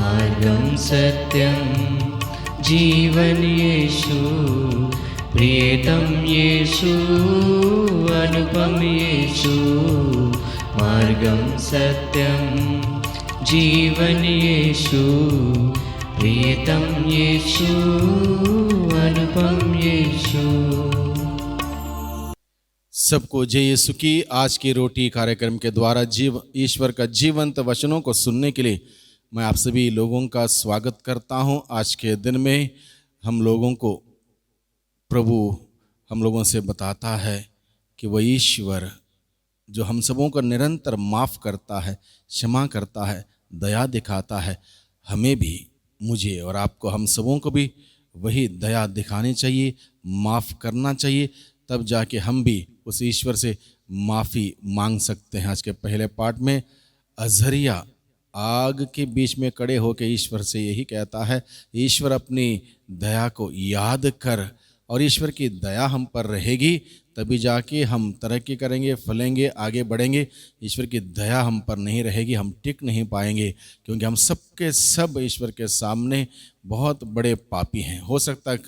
मार्गं सत्यं जीवन यीशु, प्रियतम यीशु, अनुपम यीशु। मार्गं सत्यं जीवन यीशु, प्रियतम यीशु, अनुपम यीशु। सबको जय यीशु की। आज की रोटी कार्यक्रम के द्वारा ईश्वर का जीवंत वचनों को सुनने के लिए मैं आप सभी लोगों का स्वागत करता हूं। आज के दिन में हम लोगों को प्रभु हम लोगों से बताता है कि वह ईश्वर जो हम सबों को निरंतर माफ़ करता है, क्षमा करता है, दया दिखाता है, हमें भी, मुझे और आपको, हम सबों को भी वही दया दिखानी चाहिए, माफ़ करना चाहिए, तब जाके हम भी उस ईश्वर से माफ़ी मांग सकते हैं। आज के पहले पाठ में अजरिया आग के बीच में खड़े होकर ईश्वर से यही कहता है, ईश्वर अपनी दया को याद कर। और ईश्वर की दया हम पर रहेगी तभी जाके हम तरक्की करेंगे, फलेंगे, आगे बढ़ेंगे। ईश्वर की दया हम पर नहीं रहेगी, हम टिक नहीं पाएंगे, क्योंकि हम सब के सब ईश्वर के सामने बहुत बड़े पापी हैं। हो सकता है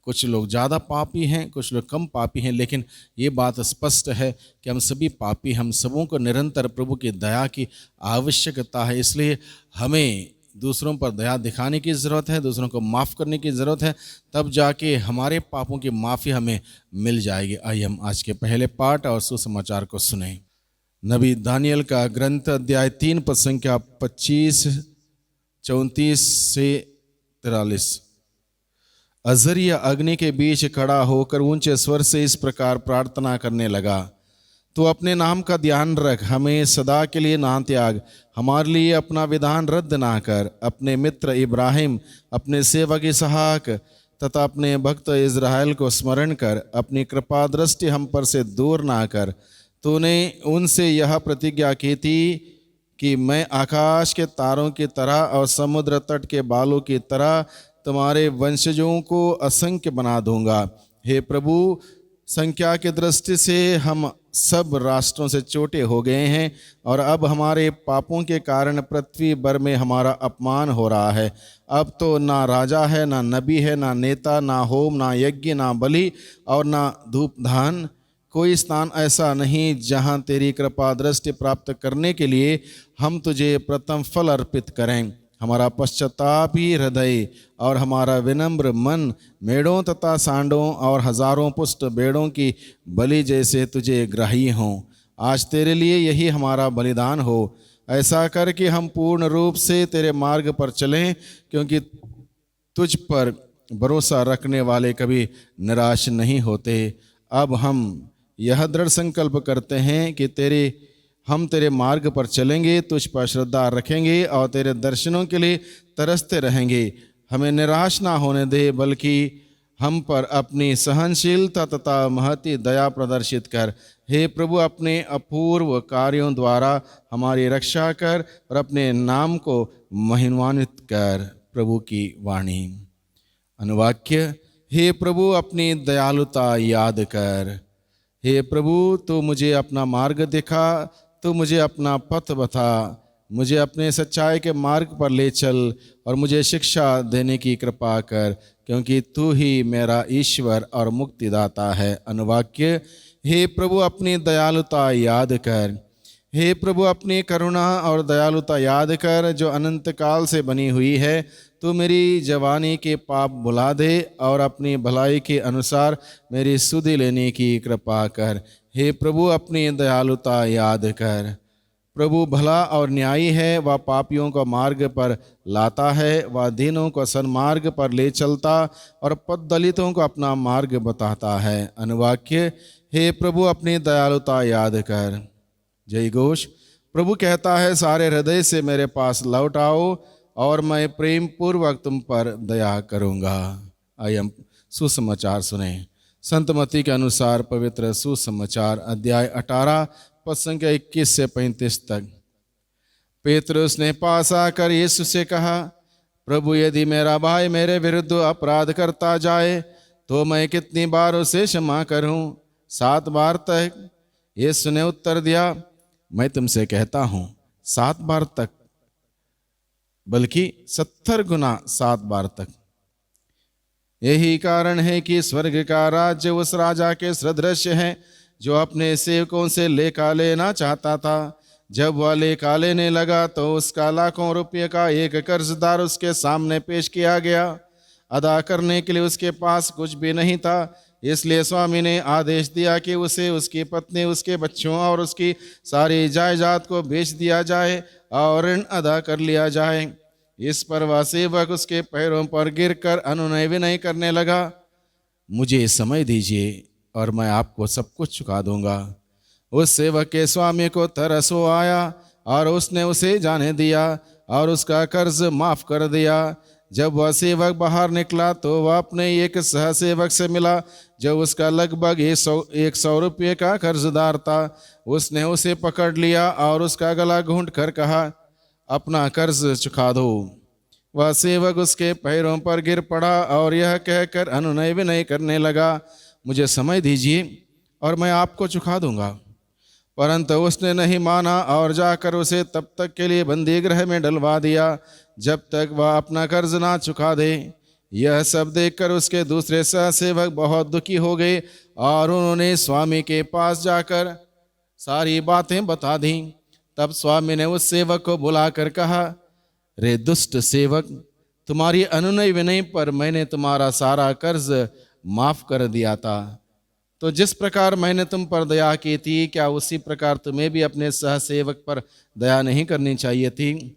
कुछ लोग ज़्यादा पापी हैं, कुछ लोग कम पापी हैं, लेकिन ये बात स्पष्ट है कि हम सभी पापी, हम सबों को निरंतर प्रभु की दया की आवश्यकता है। इसलिए हमें दूसरों पर दया दिखाने की ज़रूरत है, दूसरों को माफ़ करने की ज़रूरत है, तब जाके हमारे पापों की माफ़ी हमें मिल जाएगी। आइए हम आज के पहले पाठ और सुसमाचार को सुनें। नबी दानियल का ग्रंथ अध्याय 3 पद संख्या 25, 34 से 43। अजरिया अग्नि के बीच खड़ा होकर ऊंचे स्वर से इस प्रकार प्रार्थना करने लगा, तो अपने नाम का ध्यान रख, हमें सदा के लिए ना त्याग, हमारे लिए अपना विधान रद्द ना कर। अपने मित्र इब्राहिम, अपने सेवक इसहाक तथा अपने भक्त इज़राइल को स्मरण कर, अपनी कृपा दृष्टि हम पर से दूर ना कर। तूने उनसे यह प्रतिज्ञा की थी कि मैं आकाश के तारों की तरह और समुद्र तट के बालों की तरह तुम्हारे वंशजों को असंख्य बना दूंगा। हे प्रभु, संख्या की दृष्टि से हम सब राष्ट्रों से छोटे हो गए हैं और अब हमारे पापों के कारण पृथ्वी भर में हमारा अपमान हो रहा है। अब तो ना राजा है, ना नबी है, ना नेता, ना होम, ना यज्ञ, ना बलि और ना धूपदान। कोई स्थान ऐसा नहीं जहाँ तेरी कृपा दृष्टि प्राप्त करने के लिए हम तुझे प्रथम फल अर्पित करें। हमारा पश्चातापी हृदय और हमारा विनम्र मन मेढ़ों तथा सांडों और हजारों पुष्ट भेड़ों की बलि जैसे तुझे ग्राह्य हों। आज तेरे लिए यही हमारा बलिदान हो। ऐसा कर कि हम पूर्ण रूप से तेरे मार्ग पर चलें, क्योंकि तुझ पर भरोसा रखने वाले कभी निराश नहीं होते। अब हम यह दृढ़ संकल्प करते हैं कि हम तेरे मार्ग पर चलेंगे, तुझ पर श्रद्धा रखेंगे और तेरे दर्शनों के लिए तरसते रहेंगे। हमें निराश ना होने दे, बल्कि हम पर अपनी सहनशीलता तथा महती दया प्रदर्शित कर। हे प्रभु, अपने अपूर्व कार्यों द्वारा हमारी रक्षा कर और अपने नाम को महिमान्वित कर। प्रभु की वाणी। अनुवाक्य। हे प्रभु, अपनी दयालुता याद कर। हे प्रभु, तू मुझे अपना मार्ग दिखा, तू मुझे अपना पथ बता, मुझे अपने सच्चाई के मार्ग पर ले चल और मुझे शिक्षा देने की कृपा कर, क्योंकि तू ही मेरा ईश्वर और मुक्तिदाता है। अनुवाक्य। हे प्रभु, अपनी दयालुता याद कर। हे प्रभु, अपनी करुणा और दयालुता याद कर जो अनंत काल से बनी हुई है। तू मेरी जवानी के पाप भुला दे और अपनी भलाई के अनुसार मेरी सुधि लेने की कृपा कर। हे प्रभु, अपनी दयालुता याद कर। प्रभु भला और न्यायी है, वह पापियों को मार्ग पर लाता है, वह दीनों को सन्मार्ग पर ले चलता और पददलितों को अपना मार्ग बताता है। अनुवाक्य। हे प्रभु, अपनी दयालुता याद कर। जय घोष। प्रभु कहता है, सारे हृदय से मेरे पास लौट आओ और मैं प्रेम पूर्वक तुम पर दया करूँगा। आइए हम सुसमाचार सुने। संत मत्ती के अनुसार पवित्र सुसमाचार अध्याय 18 पद संख्या 21 से 35 तक। पेतरुस ने पास आकर यीशु से कहा, प्रभु, यदि मेरा भाई मेरे विरुद्ध अपराध करता जाए तो मैं कितनी बार उसे क्षमा करूं? 7 बार तक? यीशु ने उत्तर दिया, मैं तुमसे कहता हूं 7 बार तक। बल्कि 70 गुना 7 बार तक। यही कारण है कि स्वर्ग का राज्य उस राजा के सदृश है जो अपने सेवकों से लेखा लेना चाहता था। जब वह लेखा लेने लगा तो उसका लाखों रुपये का एक कर्जदार उसके सामने पेश किया गया। अदा करने के लिए उसके पास कुछ भी नहीं था। इसलिए स्वामी ने आदेश दिया कि उसे, उसकी पत्नी, उसके बच्चों और उसकी सारी जायदाद को बेच दिया जाए और ऋण अदा कर लिया जाए। इस पर वह सेवक उसके पैरों पर गिरकर अनुनय विनय करने लगा, मुझे समय दीजिए और मैं आपको सब कुछ चुका दूंगा। उस सेवक के स्वामी को तरस हो आया और उसने उसे जाने दिया और उसका कर्ज माफ कर दिया। जब वह सेवक बाहर निकला तो वह अपने एक सहसेवक से मिला जो उसका लगभग 100 रुपये का कर्जदार था। उसने उसे पकड़ लिया और उसका गला घूंट कर कहा, अपना कर्ज चुका दो। वह सेवक उसके पैरों पर गिर पड़ा और यह कहकर अनुनय विनय करने लगा, मुझे समय दीजिए और मैं आपको चुका दूंगा। परंतु उसने नहीं माना और जाकर उसे तब तक के लिए बंदी गृह में डलवा दिया जब तक वह अपना कर्ज ना चुका दे। यह सब देखकर उसके दूसरे सहसेवक बहुत दुखी हो गए और उन्होंने स्वामी के पास जाकर सारी बातें बता दी। तब स्वामी ने उस सेवक को बुलाकर कहा, रे दुष्ट सेवक, तुम्हारी अनुनय विनय पर मैंने तुम्हारा सारा कर्ज माफ कर दिया था। तो जिस प्रकार मैंने तुम पर दया की थी, क्या उसी प्रकार तुम्हें भी अपने सहसेवक पर दया नहीं करनी चाहिए थी?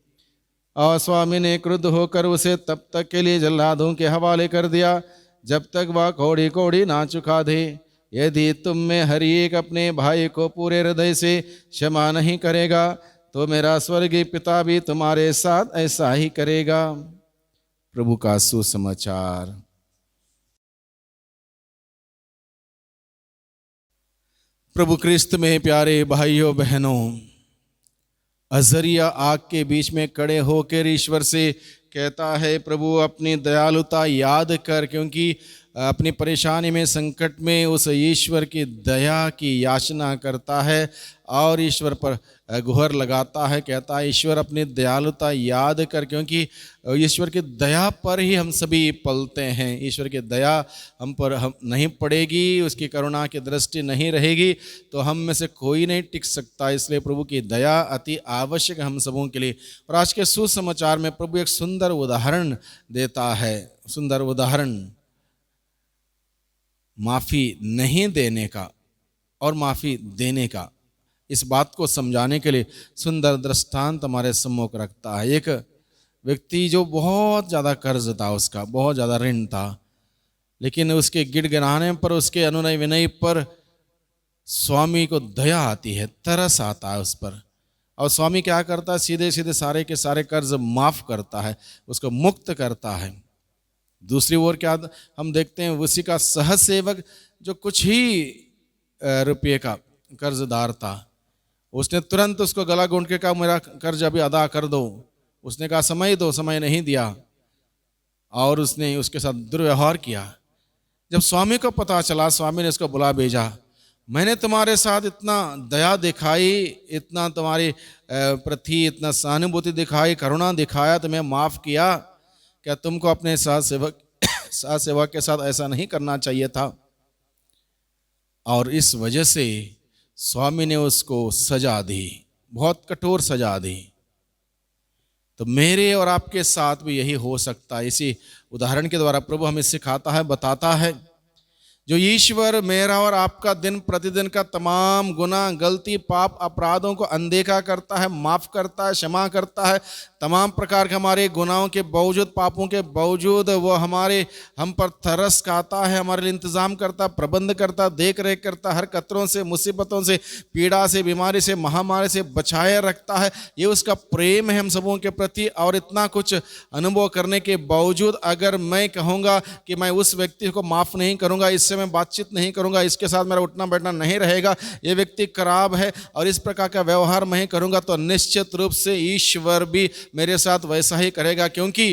और स्वामी ने क्रुद्ध होकर उसे तब तक के लिए जल्लादों के हवाले कर दिया जब तक वह कौड़ी कौड़ी ना चुका दे। यदि तुम में हर एक अपने भाई को पूरे हृदय से क्षमा नहीं करेगा तो मेरा स्वर्गीय पिता भी तुम्हारे साथ ऐसा ही करेगा। प्रभु का सुसमाचार। प्रभु क्रिस्त में प्यारे भाइयों बहनों, अजरिया आग के बीच में खड़े होकर ईश्वर से कहता है, प्रभु अपनी दयालुता याद कर, क्योंकि अपनी परेशानी में, संकट में उस ईश्वर की दया की याचना करता है और ईश्वर पर गुहार लगाता है। कहता है, ईश्वर अपनी दयालुता याद कर, क्योंकि ईश्वर की दया पर ही हम सभी पलते हैं। ईश्वर की दया हम पर नहीं पड़ेगी, उसकी करुणा की दृष्टि नहीं रहेगी तो हम में से कोई नहीं टिक सकता। इसलिए प्रभु की दया अति आवश्यक है हम सबों के लिए। और आज के सुसमाचार में प्रभु एक सुंदर उदाहरण देता है। सुंदर उदाहरण माफ़ी नहीं देने का और माफ़ी देने का, इस बात को समझाने के लिए सुंदर दृष्टांत हमारे सम्मुख रखता है। एक व्यक्ति जो बहुत ज़्यादा कर्ज था, उसका बहुत ज़्यादा ऋण था, लेकिन उसके गिड़गिड़ाने पर, उसके अनुनय विनय पर स्वामी को दया आती है, तरस आता है उस पर। और स्वामी क्या करता है, सीधे सीधे सारे के सारे कर्ज माफ़ करता है, उसको मुक्त करता है। दूसरी ओर क्या हम देखते हैं, उसी का सहसेवक जो कुछ ही रुपये का कर्जदार था, उसने तुरंत उसको गला घोंट के कहा, मेरा कर्ज अभी अदा कर दो। उसने कहा समय दो, समय नहीं दिया और उसने उसके साथ दुर्व्यवहार किया। जब स्वामी को पता चला, स्वामी ने उसको बुला भेजा, मैंने तुम्हारे साथ इतना दया दिखाई, इतना तुम्हारे प्रति इतना सहानुभूति दिखाई, करुणा दिखाया, तुम्हें माफ़ किया, क्या तुमको अपने सहसेवक के साथ ऐसा नहीं करना चाहिए था? और इस वजह से स्वामी ने उसको सजा दी, बहुत कठोर सजा दी। तो मेरे और आपके साथ भी यही हो सकता है। इसी उदाहरण के द्वारा प्रभु हमें सिखाता है, बताता है, जो ईश्वर मेरा और आपका दिन प्रतिदिन का तमाम गुनाह, गलती, पाप, अपराधों को अनदेखा करता है, माफ़ करता है, क्षमा करता है। तमाम प्रकार के हमारे गुनाहों के बावजूद, पापों के बावजूद वो हम पर तरस खाता है, हमारे लिए इंतज़ाम करता, प्रबंध करता, देख रेख करता, हर खतरों से, मुसीबतों से, पीड़ा से, बीमारी से, महामारी से बचाए रखता है। ये उसका प्रेम है हम सबों के प्रति। और इतना कुछ अनुभव करने के बावजूद अगर मैं कहूँगा कि मैं उस व्यक्ति को माफ़ नहीं करूँगा, इससे मैं बातचीत नहीं करूँगा, इसके साथ मेरा उठना बैठना नहीं रहेगा, ये व्यक्ति खराब है और इस प्रकार का व्यवहार मैं करूँगा, तो निश्चित रूप से ईश्वर भी मेरे साथ वैसा ही करेगा। क्योंकि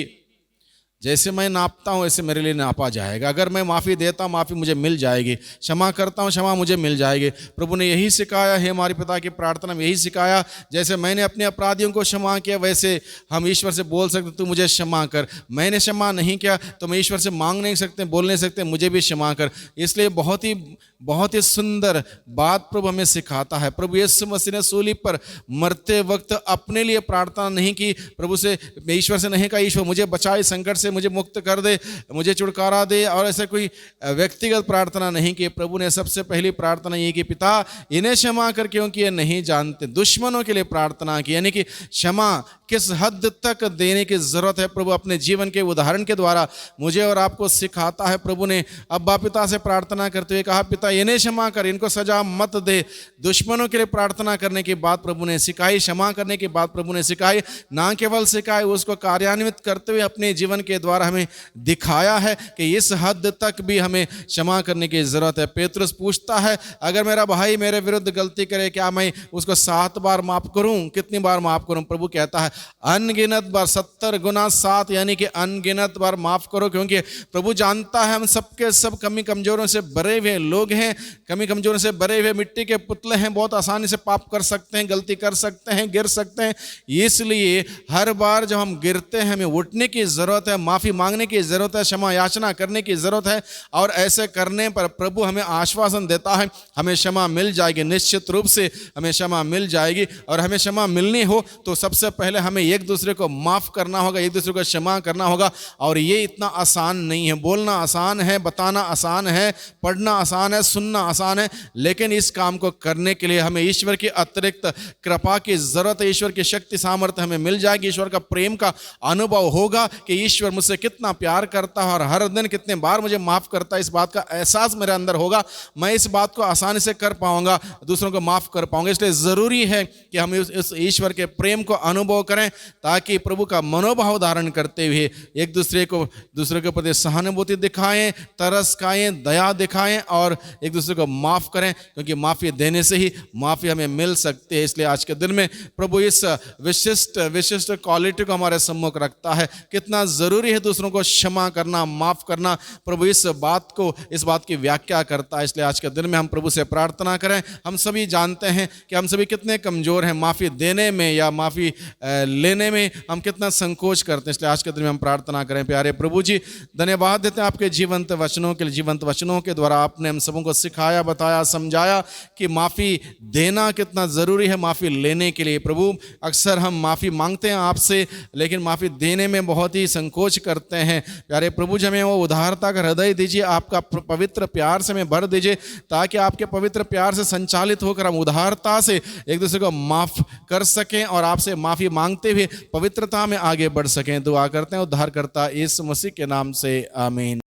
जैसे मैं नापता हूँ वैसे मेरे लिए नापा जाएगा। अगर मैं माफ़ी देता हूँ माफ़ी मुझे मिल जाएगी, क्षमा करता हूँ क्षमा मुझे मिल जाएगी। प्रभु ने यही सिखाया है, हमारे पिता की प्रार्थना में यही सिखाया, जैसे मैंने अपने अपराधियों को क्षमा किया वैसे हम ईश्वर से बोल सकते तू मुझे क्षमा कर। मैंने क्षमा नहीं किया तो मैं ईश्वर से मांग नहीं सकते, बोल नहीं सकते मुझे भी क्षमा कर। इसलिए बहुत ही सुंदर बात प्रभु हमें सिखाता है। प्रभु यीशु मसीह ने सूली पर मरते वक्त अपने लिए प्रार्थना नहीं की, प्रभु से ईश्वर से नहीं कहा ईश्वर मुझे बचाए, संकट से मुझे मुक्त कर दे, मुझे छुटकारा दे, और ऐसे कोई व्यक्तिगत प्रार्थना नहीं की। प्रभु ने सबसे पहली प्रार्थना ये की पिता इन्हें क्षमा कर क्योंकि ये नहीं जानते। दुश्मनों के लिए प्रार्थना की, यानी कि क्षमा किस हद तक देने की जरूरत है प्रभु अपने जीवन के उदाहरण के द्वारा मुझे और आपको सिखाता है। प्रभु ने अब्बा पिता से प्रार्थना करते हुए कहा पिता इन्हें क्षमा कर, इनको सजा मत दे। दुश्मनों के लिए प्रार्थना करने की बात प्रभु ने सिखाई, क्षमा करने की बात प्रभु ने सिखाई, ना केवल सिखाई उसको कार्यान्वित करते हुए अपने जीवन के द्वारा हमें दिखाया है कि इस हद तक भी हमें क्षमा करने की जरूरत है। पेतरुस पूछता है अगर मेरा भाई मेरे विरुद्ध गलती करे क्या मैं उसको 7 बार माफ करूं? कितनी बार माफ करूं? प्रभु कहता है अनगिनत बार, 70 गुना 7, यानी कि अनगिनत बार माफ करो, क्योंकि प्रभु जानता है हम सबके सब कमी कमजोरों से भरे हुए लोग हैं, कमी कमजोरों से भरे हुए मिट्टी के पुतले हैं, बहुत आसानी से पाप कर सकते हैं, गलती कर सकते हैं, गिर सकते हैं। इसलिए हर बार जब हम गिरते हैं हमें उठने की जरूरत है, माफी मांगने की जरूरत है, क्षमा याचना करने की जरूरत है, और ऐसे करने पर प्रभु हमें आश्वासन देता है हमें क्षमा मिल जाएगी, निश्चित रूप से हमें क्षमा मिल जाएगी। और हमें क्षमा मिलनी हो तो सबसे पहले हमें एक दूसरे को माफ करना होगा, एक दूसरे को क्षमा करना होगा। और ये इतना आसान नहीं है, बोलना आसान है, बताना आसान है, पढ़ना आसान है, सुनना आसान है, लेकिन इस काम को करने के लिए हमें ईश्वर की अतिरिक्त कृपा की जरूरत है। ईश्वर की शक्ति सामर्थ्य हमें मिल जाएगी, ईश्वर का प्रेम का अनुभव होगा कि ईश्वर मुझसे कितना प्यार करता है और हर दिन कितने बार मुझे माफ करता है, इस बात का एहसास मेरे अंदर होगा। मैं इस बात को आसानी से कर पाऊंगा, दूसरों को माफ कर पाऊंगा। इसलिए जरूरी है कि हम इस ईश्वर के प्रेम को अनुभव करें, ताकि प्रभु का मनोभाव धारण करते हुए एक दूसरे के प्रति सहानुभूति दिखाएं, तरस खाएं, दया दिखाएं और एक दूसरे को माफ करें, क्योंकि माफी देने से ही माफी हमें मिल सकती है। इसलिए आज के दिन में प्रभु इस विशिष्ट क्वालिटी को हमारे सम्मुख रखता है, कितना जरूरी है दूसरों को क्षमा करना, माफ करना। प्रभु इस बात की व्याख्या करता है। इसलिए आज के दिन में हम प्रभु से प्रार्थना करें। हम सभी जानते हैं कि हम सभी कितने कमजोर हैं, माफी देने में या माफी लेने में हम कितना संकोच करते हैं। इसलिए आज के दिन में हम प्रार्थना करें। प्यारे प्रभु जी, धन्यवाद देते हैं आपके जीवंत वचनों के लिए। जीवंत वचनों के द्वारा आपने हम सबों को सिखाया, बताया, समझाया कि माफ़ी देना कितना ज़रूरी है माफ़ी लेने के लिए। प्रभु अक्सर हम माफ़ी मांगते हैं आपसे, लेकिन माफ़ी देने में बहुत ही संकोच करते हैं। प्यारे प्रभु जी, हमें वो उदारता का हृदय दीजिए, आपका पवित्र प्यार से हमें भर दीजिए, ताकि आपके पवित्र प्यार से संचालित होकर हम उदारता से एक दूसरे को माफ़ कर सकें और आपसे माफ़ी मांगते हुए पवित्रता में आगे बढ़ सकें। दुआ करते हैं उद्धारकर्ता यीशु मसीह के नाम से, आमीन।